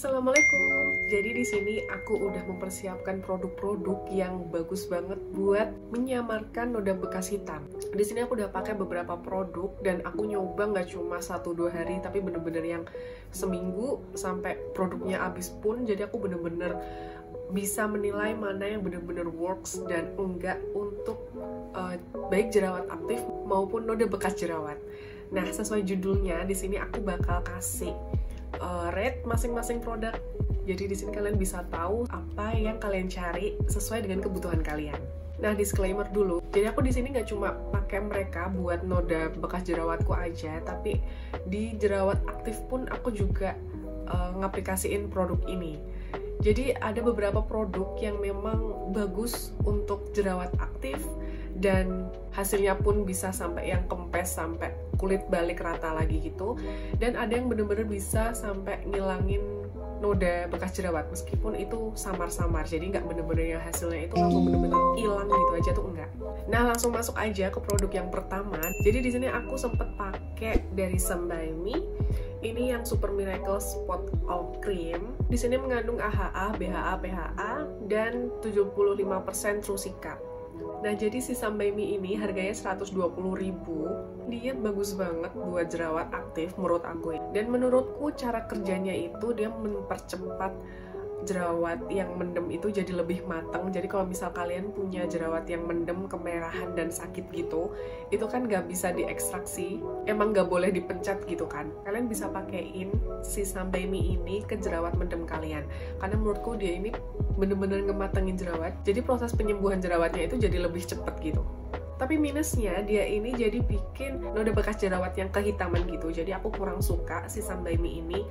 Assalamualaikum. Jadi di sini aku udah mempersiapkan produk-produk yang bagus banget buat menyamarkan noda bekas hitam. Di sini aku udah pakai beberapa produk dan aku nyoba nggak cuma 1-2 hari, tapi bener-bener yang seminggu sampai produknya habis pun. Jadi aku bener-bener bisa menilai mana yang bener-bener works dan enggak untuk baik jerawat aktif maupun noda bekas jerawat. Nah, sesuai judulnya di sini aku bakal kasih rate masing-masing produk. Jadi di sini kalian bisa tahu apa yang kalian cari sesuai dengan kebutuhan kalian. Nah, disclaimer dulu. Jadi aku di sini nggak cuma pakai mereka buat noda bekas jerawatku aja, tapi di jerawat aktif pun aku juga ngaplikasiin produk ini. Jadi ada beberapa produk yang memang bagus untuk jerawat aktif dan hasilnya pun bisa sampai yang kempes, sampai kulit balik rata lagi gitu. Dan ada yang bener-bener bisa sampai ngilangin noda bekas jerawat meskipun itu samar-samar, jadi nggak bener-bener yang hasilnya itu langsung bener-bener hilang gitu aja tuh enggak. Nah, langsung masuk aja ke produk yang pertama. Jadi di sini aku sempet pakai dari Sunbaemy. Ini yang Super Miracle Spot All Cream. Di sini mengandung AHA, BHA, PHA dan 75% True Sikap. Nah, jadi si Sunbaemy ini harganya 120.000. Dia bagus banget buat jerawat aktif menurut aku. Dan menurutku cara kerjanya itu dia mempercepat jerawat yang mendem itu jadi lebih matang. Jadi kalau misal kalian punya jerawat yang mendem, kemerahan dan sakit gitu, itu kan nggak bisa diekstraksi, emang nggak boleh dipencet gitu kan. Kalian bisa pakein si Sunbaemy ini ke jerawat mendem kalian, karena menurutku dia ini bener-bener ngematengin jerawat, jadi proses penyembuhan jerawatnya itu jadi lebih cepet gitu. Tapi minusnya dia ini jadi bikin noda bekas jerawat yang kehitaman gitu. Jadi aku kurang suka si Sunbaemy ini.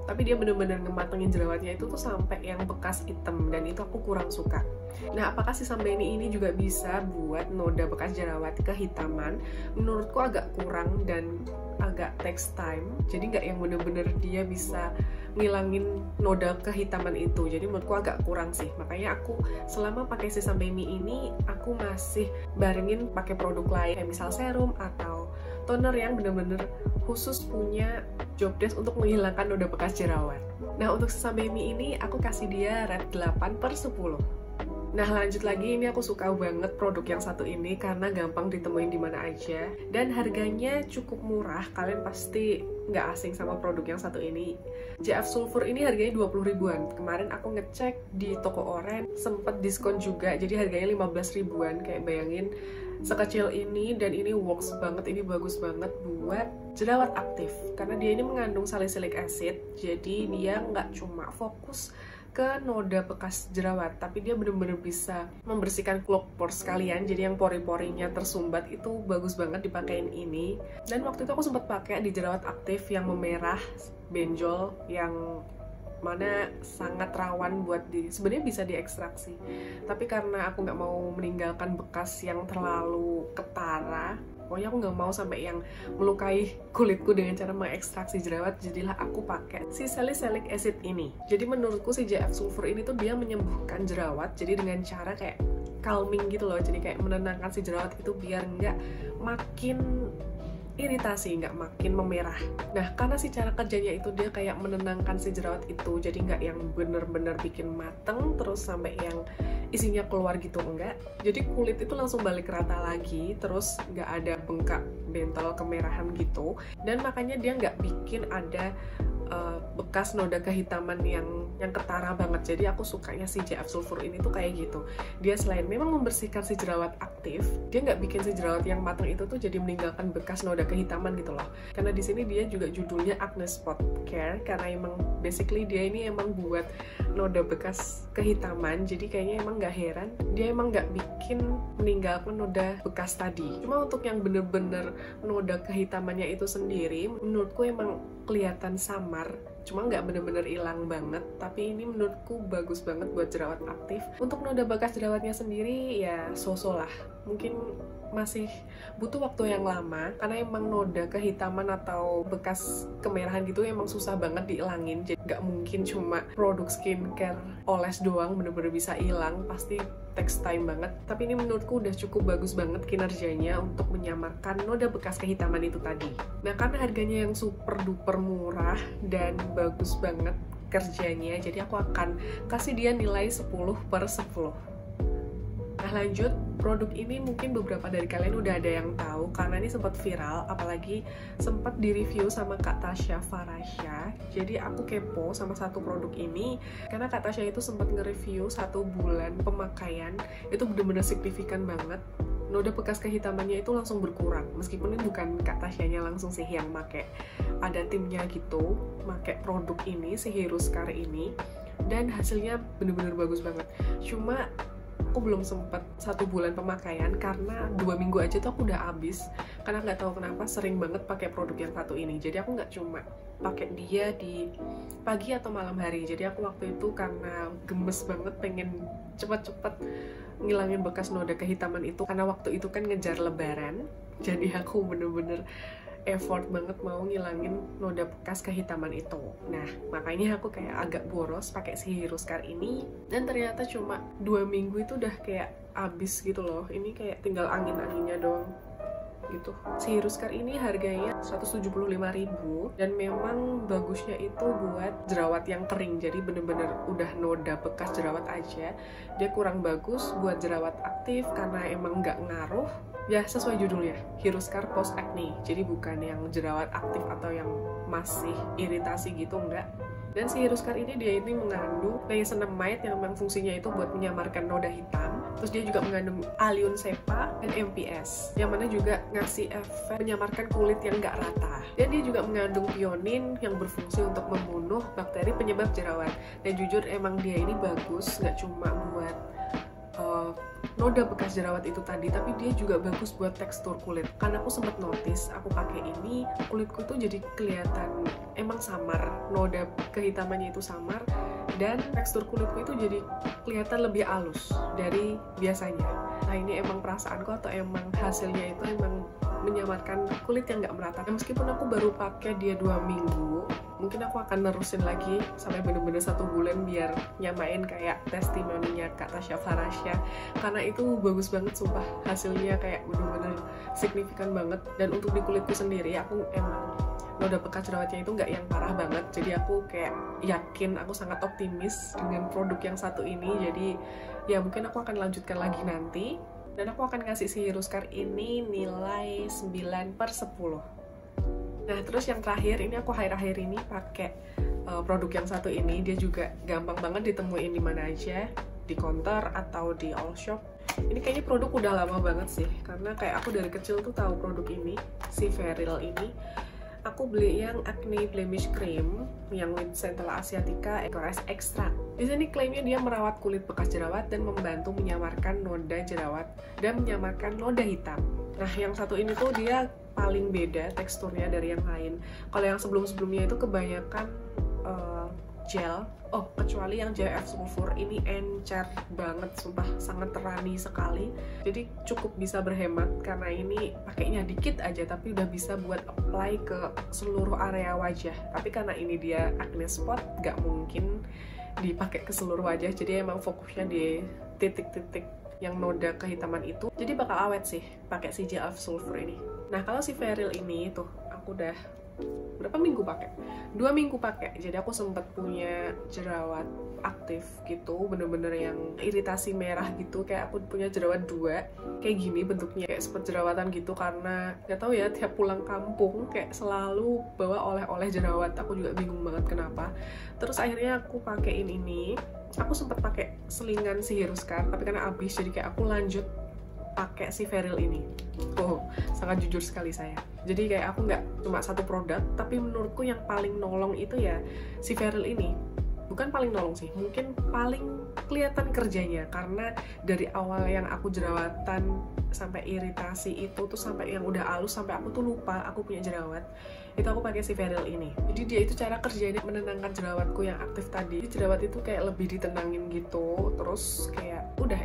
Tapi dia bener-bener ngematengin jerawatnya itu tuh sampai yang bekas hitam, dan itu aku kurang suka. Nah, apakah si Sunbaemy ini juga bisa buat noda bekas jerawat kehitaman? Menurutku agak kurang dan agak takes time. Jadi nggak yang bener-bener dia bisa ngilangin noda kehitaman itu. Jadi menurutku agak kurang sih. Makanya aku selama pakai si Sunbaemy ini, aku masih barengin pakai produk lain kayak misal serum atau toner yang bener-bener khusus punya job desk untuk menghilangkan noda bekas jerawat. Nah, untuk si Sunbaemy ini aku kasih dia rate 8/10. Nah, lanjut lagi, ini aku suka banget produk yang satu ini karena gampang ditemuin di mana aja dan harganya cukup murah. Kalian pasti nggak asing sama produk yang satu ini. JF Sulfur ini harganya 20 ribuan. Kemarin aku ngecek di toko Oren sempet diskon juga, jadi harganya 15 ribuan. Kayak bayangin sekecil ini, dan ini works banget, ini bagus banget buat jerawat aktif karena dia ini mengandung salicylic acid. Jadi dia nggak cuma fokus ke noda bekas jerawat, tapi dia bener-bener bisa membersihkan clog pores kalian. Jadi yang pori-porinya tersumbat itu bagus banget dipakein ini. Dan waktu itu aku sempat pakai di jerawat aktif yang memerah, benjol, yang mana sangat rawan buat sebenarnya bisa diekstraksi, tapi karena aku nggak mau meninggalkan bekas yang terlalu ketara, pokoknya aku nggak mau sampai yang melukai kulitku dengan cara mengekstraksi jerawat, jadilah aku pakai si salicylic acid ini. Jadi menurutku si JF Sulfur ini tuh dia menyembuhkan jerawat, jadi dengan cara kayak calming gitu loh, jadi kayak menenangkan si jerawat itu biar nggak makin iritasi, nggak makin memerah. Nah, karena si cara kerjanya itu dia kayak menenangkan si jerawat itu, jadi nggak yang bener-bener bikin mateng terus sampai yang isinya keluar gitu, enggak. Jadi kulit itu langsung balik rata lagi, terus nggak ada bengkak, bentol, kemerahan gitu. Dan makanya dia nggak bikin ada bekas noda kehitaman yang ketara banget. Jadi aku sukanya si JF Sulfur ini tuh kayak gitu. Dia selain memang membersihkan si jerawat aktif, dia nggak bikin si jerawat yang matang itu tuh jadi meninggalkan bekas noda kehitaman gitu loh. Karena di sini dia juga judulnya Acne Spot Care, karena emang basically dia ini emang buat noda bekas kehitaman. Jadi kayaknya emang nggak heran dia emang nggak bikin meninggalkan noda bekas tadi. Cuma untuk yang bener-bener noda kehitamannya itu sendiri, menurutku emang kelihatan samar, cuma nggak bener-bener hilang banget. Tapi ini menurutku bagus banget buat jerawat aktif. Untuk noda bekas jerawatnya sendiri ya so-so lah, mungkin masih butuh waktu yang lama karena emang noda kehitaman atau bekas kemerahan gitu emang susah banget dihilangin. Jadi nggak mungkin cuma produk skincare oles doang bener-bener bisa hilang, pasti takes time banget. Tapi ini menurutku udah cukup bagus banget kinerjanya untuk menyamarkan noda bekas kehitaman itu tadi. Nah, karena harganya yang super duper murah dan bagus banget kerjanya, jadi aku akan kasih dia nilai 10/10. Nah lanjut, produk ini mungkin beberapa dari kalian udah ada yang tahu karena ini sempat viral, apalagi sempat direview sama Kak Tasya Farasya. Jadi aku kepo sama satu produk ini karena Kak Tasya itu sempat nge-review 1 bulan pemakaian, itu bener-bener signifikan banget. Noda bekas kehitamannya itu langsung berkurang, meskipun ini bukan Kak Tasyanya langsung sih yang make, ada timnya gitu make produk ini, si Hero Scar ini, dan hasilnya bener-bener bagus banget. Cuma aku belum sempet 1 bulan pemakaian karena 2 minggu aja tuh aku udah habis, karena nggak tahu kenapa sering banget pakai produk yang satu ini. Jadi aku nggak cuma pakai dia di pagi atau malam hari, jadi aku waktu itu karena gemes banget pengen cepet-cepet ngilangin bekas noda kehitaman itu, karena waktu itu kan ngejar lebaran, jadi aku bener-bener effort banget mau ngilangin noda bekas kehitaman itu. Nah makanya aku kayak agak boros pakai si Hero Scar ini, dan ternyata cuma 2 minggu itu udah kayak abis gitu loh. Ini kayak tinggal angin-anginnya doang gitu. Si Hero Scar ini harganya 175.000, dan memang bagusnya itu buat jerawat yang kering, jadi bener-bener udah noda bekas jerawat aja. Dia kurang bagus buat jerawat aktif karena emang nggak ngaruh. Ya sesuai judulnya, Hero Scar Post Acne, jadi bukan yang jerawat aktif atau yang masih iritasi gitu, enggak. Dan si Hero Scar ini dia ini mengandung niacinamide yang memang fungsinya itu buat menyamarkan noda hitam. Terus dia juga mengandung allium cepa dan MPS, yang mana juga ngasih efek menyamarkan kulit yang nggak rata. Dan dia juga mengandung pionin yang berfungsi untuk membunuh bakteri penyebab jerawat. Dan jujur emang dia ini bagus, nggak cuma buat noda bekas jerawat itu tadi, tapi dia juga bagus buat tekstur kulit. Karena aku sempat notice, aku pakai ini, kulitku tuh jadi kelihatan emang samar, noda kehitamannya itu samar, dan tekstur kulitku itu jadi kelihatan lebih halus dari biasanya. Nah ini emang perasaanku atau emang hasilnya itu emang menyamarkan kulit yang nggak merata. Dan meskipun aku baru pakai dia 2 minggu, mungkin aku akan nerusin lagi sampai bener-bener 1 bulan biar nyamain kayak testimoninya Kak Tasya Farasya, karena itu bagus banget sumpah, hasilnya kayak bener-bener signifikan banget. Dan untuk di kulitku sendiri, aku emang noda bekas jerawatnya itu nggak yang parah banget, jadi aku kayak yakin, aku sangat optimis dengan produk yang satu ini. Jadi ya mungkin aku akan lanjutkan lagi nanti, dan aku akan ngasih si Hero Scar ini nilai 9/10. Nah terus yang terakhir, ini aku akhir-akhir ini pakai produk yang satu ini. Dia juga gampang banget ditemuin di mana aja, di counter atau di all shop. Ini kayaknya produk udah lama banget sih, karena kayak aku dari kecil tuh tahu produk ini, si Feryl ini. Aku beli yang Acne Blemish Cream yang with Centella Asiatica Ecores Extract. Di sini klaimnya dia merawat kulit bekas jerawat dan membantu menyamarkan noda jerawat dan menyamarkan noda hitam. Nah, yang satu ini tuh dia paling beda teksturnya dari yang lain. Kalau yang sebelum-sebelumnya itu kebanyakan gel. Oh, kecuali yang JF Sulfur ini encer banget, sumpah sangat terani sekali. Jadi cukup bisa berhemat karena ini pakainya dikit aja tapi udah bisa buat apply ke seluruh area wajah. Tapi karena ini dia acne spot, gak mungkin dipakai ke seluruh wajah. Jadi emang fokusnya di titik-titik yang noda kehitaman itu. Jadi bakal awet sih pakai si JF Sulfur ini. Nah, kalau si Feryl ini tuh aku udah berapa minggu pakai? 2 minggu pakai. Jadi aku sempat punya jerawat aktif gitu, bener-bener yang iritasi merah gitu, kayak aku punya jerawat 2 kayak gini bentuknya, kayak sempet jerawatan gitu. Karena gak tahu ya, tiap pulang kampung kayak selalu bawa oleh-oleh jerawat. Aku juga bingung banget kenapa. Terus akhirnya aku pakein ini. Aku sempat pakai selingan si Hero Scar, tapi karena habis, jadi kayak aku lanjut pakai si Feryl ini. Oh, sangat jujur sekali saya. Jadi kayak aku nggak cuma satu produk, tapi menurutku yang paling nolong itu ya si Feryl ini. Bukan paling nolong sih, mungkin paling kelihatan kerjanya, karena dari awal yang aku jerawatan sampai iritasi itu tuh, sampai yang udah halus, sampai aku tuh lupa aku punya jerawat, itu aku pakai si Feryl ini. Jadi dia itu cara kerjanya menenangkan jerawatku yang aktif tadi. Jadi jerawat itu kayak lebih ditenangin gitu, terus kayak udah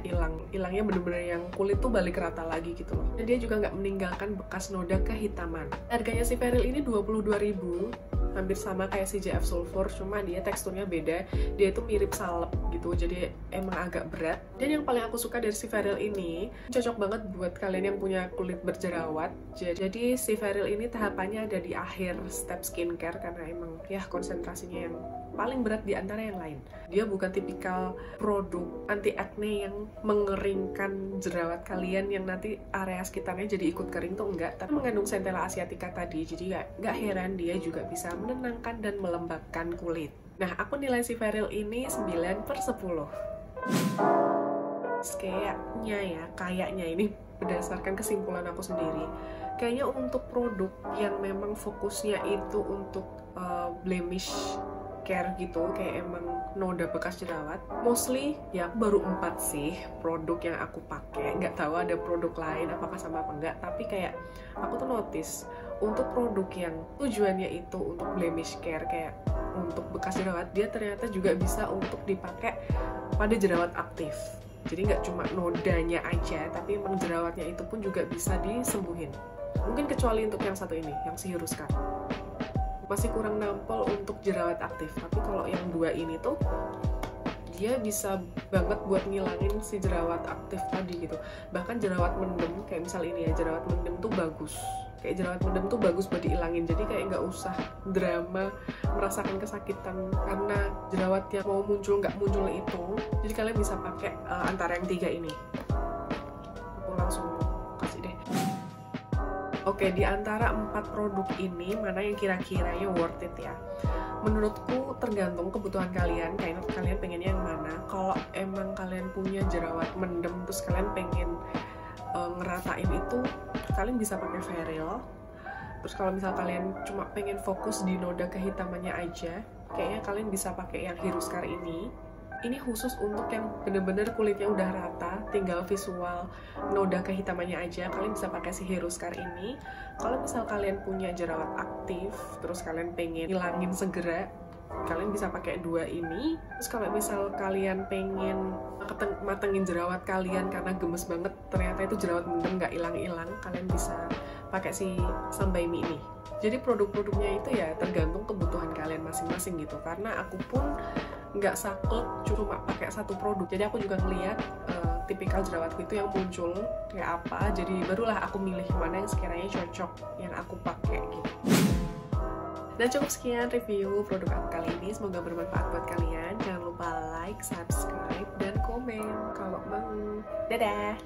hilangnya bener-bener yang kulit tuh balik rata lagi gitu loh. Dan dia juga nggak meninggalkan bekas noda kehitaman. Harganya si Feryl ini 22.000, hampir sama kayak si JF Sulfur, cuma dia teksturnya beda. Dia itu mirip salep gitu, jadi emang agak berat. Dan yang paling aku suka dari si Feryl ini, cocok banget buat kalian yang punya kulit berjerawat. Jadi si Feryl ini tahapannya ada di akhir step skincare, karena emang ya konsentrasinya yang paling berat di antara yang lain. Dia bukan tipikal produk anti acne yang mengeringkan jerawat kalian yang nanti area sekitarnya jadi ikut kering tuh enggak, tapi mengandung Centella asiatica tadi, jadi nggak heran dia juga bisa menenangkan dan melembabkan kulit. Nah, aku nilai si Veril ini 9/10. Kayaknya ini berdasarkan kesimpulan aku sendiri, kayaknya untuk produk yang memang fokusnya itu untuk blemish care gitu, kayak emang noda bekas jerawat, mostly ya aku baru 4 sih produk yang aku pakai. Nggak tahu ada produk lain apakah sama apa enggak, tapi kayak aku tuh notice untuk produk yang tujuannya itu untuk blemish care, kayak untuk bekas jerawat, dia ternyata juga bisa untuk dipakai pada jerawat aktif. Jadi nggak cuma nodanya aja, tapi emang jerawatnya itu pun juga bisa disembuhin. Mungkin kecuali untuk yang satu ini, yang si Hero Scar, masih kurang nampol untuk jerawat aktif. Tapi kalau yang 2 ini tuh dia bisa banget buat ngilangin si jerawat aktif tadi gitu. Bahkan jerawat mendem, kayak misal ini ya, jerawat mendem tuh bagus. Kayak jerawat mendem tuh bagus buat diilangin. Jadi kayak nggak usah drama merasakan kesakitan karena jerawat yang mau muncul nggak muncul itu. Jadi kalian bisa pakai antara yang 3 ini. Aku langsung kasih deh. Oke, di antara 4 produk ini, mana yang kira-kiranya worth it ya? Menurutku tergantung kebutuhan kalian, kalian pengennya yang mana. Kalau emang kalian punya jerawat mendem, terus kalian pengen ngeratain itu, kalian bisa pakai Veril. Terus kalau misal kalian cuma pengen fokus di noda kehitamannya aja, kayaknya kalian bisa pakai yang Hero Scar ini. Ini khusus untuk yang bener-bener kulitnya udah rata, tinggal visual noda kehitamannya aja, kalian bisa pakai si Hero Scar ini. Kalau misal kalian punya jerawat aktif, terus kalian pengen hilangin segera, kalian bisa pakai 2 ini. Terus kalau misal kalian pengen matengin jerawat kalian karena gemes banget, ternyata itu jerawat mendem nggak hilang-hilang, kalian bisa pakai si Sunbae ini. Jadi produk-produknya itu ya tergantung kebutuhan kalian masing-masing gitu. Karena aku pun nggak saklek cuma pakai satu produk, jadi aku juga ngeliat tipikal jerawatku itu yang muncul kayak apa, jadi barulah aku milih mana yang sekiranya cocok yang aku pakai gitu. Dan cukup sekian review produk aku kali ini, semoga bermanfaat buat kalian. Jangan lupa like, subscribe, dan komen kalau mau. Dadah!